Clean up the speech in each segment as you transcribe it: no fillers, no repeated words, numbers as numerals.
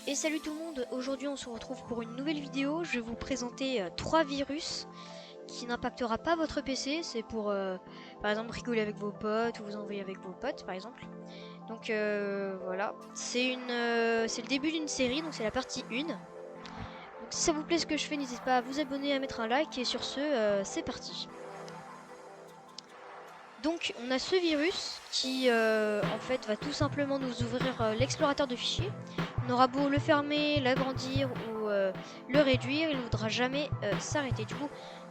Et salut tout le monde, aujourd'hui on se retrouve pour une nouvelle vidéo. Je vais vous présenter 3 virus qui n'impactera pas votre PC. C'est pour par exemple rigoler avec vos potes ou vous envoyer avec vos potes par exemple. Donc voilà, c'est le début d'une série, donc c'est la partie 1. Donc si ça vous plaît ce que je fais, n'hésitez pas à vous abonner, à mettre un like et sur ce, c'est parti. Donc on a ce virus qui en fait va tout simplement nous ouvrir l'explorateur de fichiers. On aura beau le fermer, l'agrandir ou le réduire, il ne voudra jamais s'arrêter. Du coup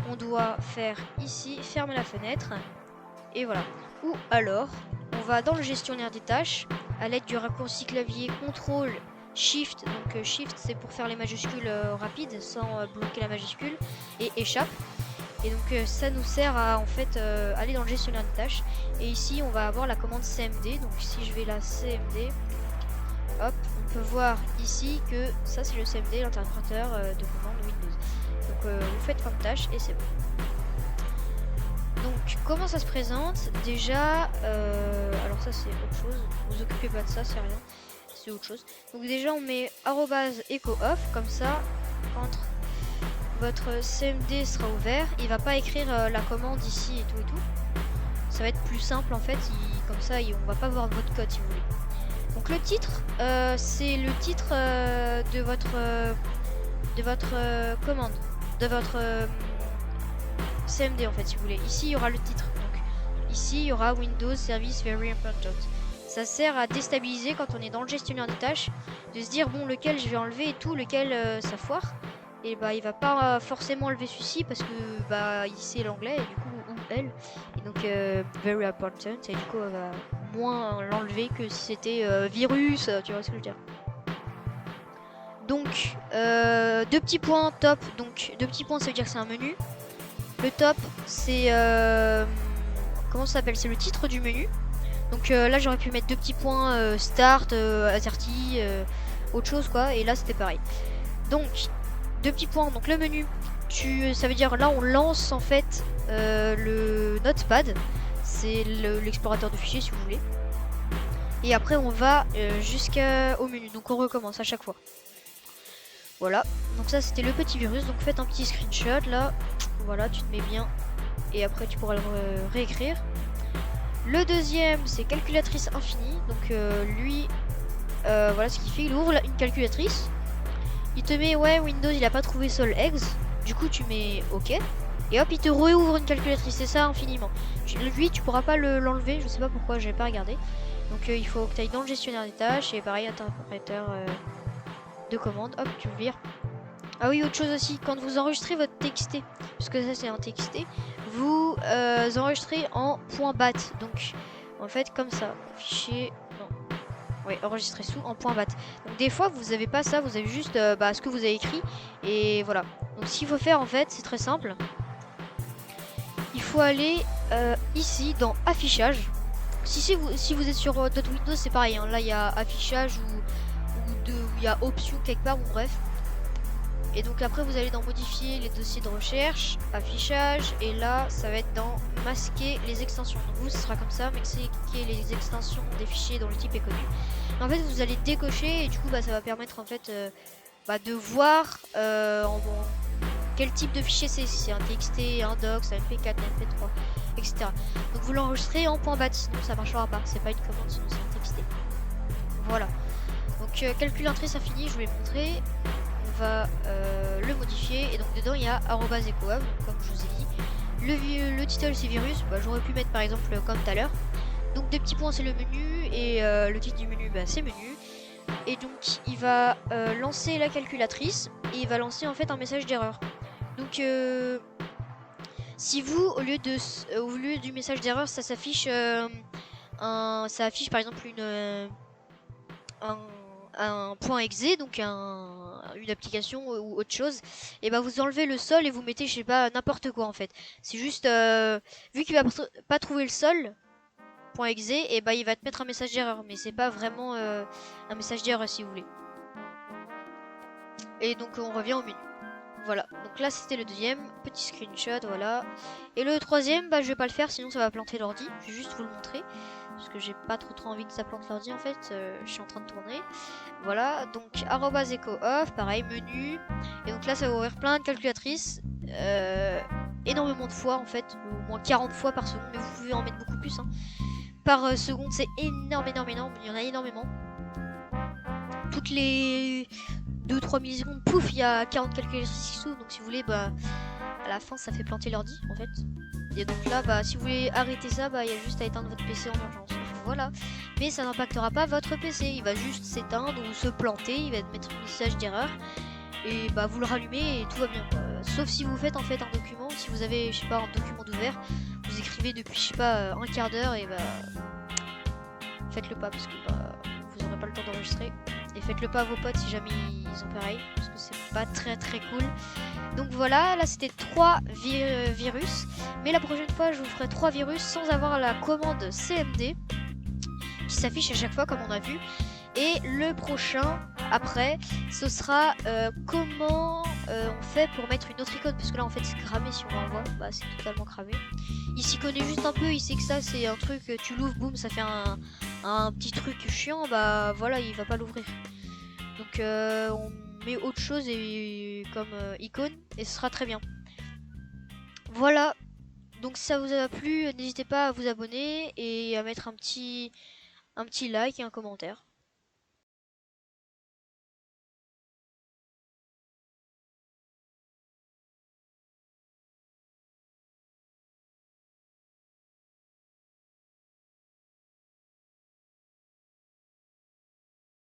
on doit faire ici, fermer la fenêtre et voilà. Ou alors on va dans le gestionnaire des tâches à l'aide du raccourci clavier CTRL Shift. Donc Shift c'est pour faire les majuscules rapides sans bloquer la majuscule, et échappe. Et donc ça nous sert à en fait aller dans le gestionnaire de tâches. Et ici on va avoir la commande CMD. Donc si je vais la CMD, hop, on peut voir ici que ça c'est le CMD, l'interpréteur de commande Windows. Donc vous faites comme tâche et c'est bon. Donc comment ça se présente? Déjà, alors ça c'est autre chose, vous occupez pas de ça, c'est rien, c'est autre chose. Donc déjà on met @echo-off, comme ça entre votre CMD sera ouvert, il va pas écrire la commande ici et tout. Ça va être plus simple en fait, comme ça on va pas voir votre code si vous voulez. Donc le titre, c'est le titre de votre commande, de votre CMD en fait si vous voulez. Ici il y aura le titre, donc ici il y aura Windows Service Very Important. Ça sert à déstabiliser quand on est dans le gestionnaire des tâches, de se dire bon lequel je vais enlever et tout, lequel ça foire. Et bah il va pas forcément enlever celui-ci parce que bah il sait l'anglais et du coup ou elle, et donc very important, et du coup elle va moins l'enlever que si c'était virus, tu vois ce que je veux dire. Donc 2 petits points top, donc 2 petits points ça veut dire que c'est un menu. Le top c'est comment ça s'appelle, c'est le titre du menu. Donc là j'aurais pu mettre 2 petits points start, asserti, autre chose quoi, et là c'était pareil. Donc 2 petits points, donc le menu, ça veut dire là on lance en fait le notepad, c'est l'explorateur de fichiers si vous voulez. Et après on va jusqu'au menu, donc on recommence à chaque fois. Voilà, donc ça c'était le petit virus, donc faites un petit screenshot là, voilà, tu te mets bien et après tu pourras le réécrire. Le deuxième c'est calculatrice infinie, donc lui, voilà ce qu'il fait, il ouvre une calculatrice. Il te met ouais Windows il a pas trouvé solEx, du coup tu mets ok, et hop il te réouvre une calculatrice, c'est ça infiniment. Lui tu pourras pas l'enlever, je sais pas pourquoi, j'ai pas regardé. Donc il faut que tu ailles dans le gestionnaire des tâches et pareil interpréteur de commande, hop tu le vires. Ah oui, autre chose aussi, quand vous enregistrez votre TXT, parce que ça c'est un TXT, vous enregistrez en .bat, donc en fait comme ça, fichier, non, ouais, enregistrer sous en .bat. Donc des fois vous avez pas ça, vous avez juste ce que vous avez écrit et voilà. Donc ce qu'il faut faire en fait, c'est très simple. Il faut aller ici dans affichage. Si vous êtes sur d'autres Windows, c'est pareil, hein. Là il y a affichage ou il y a option quelque part, ou bref. Et donc après vous allez dans modifier les dossiers de recherche, affichage, et là ça va être dans masquer les extensions. Donc vous ce sera comme ça, masquer les extensions des fichiers dont le type est connu. En fait vous allez décocher et du coup ça va permettre en fait de voir quel type de fichier c'est, si c'est un TXT, un doc, un MP4, un MP3, etc. Donc vous l'enregistrez en .bat, sinon ça marchera pas, c'est pas une commande, sinon c'est un TXT. Voilà. Donc calculatrice infinie, je vais montrer. On va le modifier et donc dedans il y a @echo-off, comme je vous ai dit. Le title c'est virus, j'aurais pu mettre par exemple comme tout à l'heure. Donc 2 petits points c'est le menu et le titre du menu c'est menu. Et donc il va lancer la calculatrice et il va lancer en fait un message d'erreur. Donc si vous au lieu du message d'erreur ça s'affiche ça affiche par exemple un .exe, donc une application ou autre chose, et vous enlevez le sol et vous mettez je sais pas n'importe quoi en fait. C'est juste vu qu'il va pas trouver le sol .exe, et il va te mettre un message d'erreur, mais c'est pas vraiment un message d'erreur si vous voulez. Et donc on revient au menu. Voilà, donc là c'était le deuxième, petit screenshot, voilà. Et le troisième, bah je vais pas le faire, sinon ça va planter l'ordi. Je vais juste vous le montrer, parce que j'ai pas trop envie que ça plante l'ordi en fait. Je suis en train de tourner. Voilà, donc @echo off, pareil, menu. Et donc là ça va ouvrir plein de calculatrices. Énormément de fois en fait, au moins 40 fois par seconde, mais vous pouvez en mettre beaucoup plus. Hein. Par seconde, c'est énorme, il y en a énormément. Toutes les 2-3 millisecondes, pouf, il y a 40 calculatrices qui s'ouvrent. Donc si vous voulez, bah à la fin ça fait planter l'ordi en fait. Et donc là, bah si vous voulez arrêter ça, bah il y a juste à éteindre votre PC en urgence. Voilà. Mais ça n'impactera pas votre PC. Il va juste s'éteindre ou se planter. Il va mettre un message d'erreur. Et bah vous le rallumez et tout va bien. Sauf si vous faites en fait un document. Si vous avez, je sais pas, un document ouvert, vous écrivez depuis, je sais pas, un quart d'heure et bah faites-le pas parce que bah vous aurez pas le temps d'enregistrer. Et faites-le pas à vos potes si jamais ils ont pareil. Parce que c'est pas très cool. Donc voilà, là c'était 3 virus. Mais la prochaine fois, je vous ferai 3 virus sans avoir la commande CMD qui s'affiche à chaque fois comme on a vu. Et le prochain, après, ce sera comment on fait pour mettre une autre icône. Parce que là, en fait, c'est cramé si on l'envoie. Bah, c'est totalement cramé. Il s'y connaît juste un peu. Il sait que ça, c'est un truc, tu l'ouvres, boum, ça fait un petit truc chiant. Bah, voilà, il va pas l'ouvrir. Donc, on met autre chose et comme icône. Et ce sera très bien. Voilà. Donc, si ça vous a plu, n'hésitez pas à vous abonner et à mettre un petit like et un commentaire.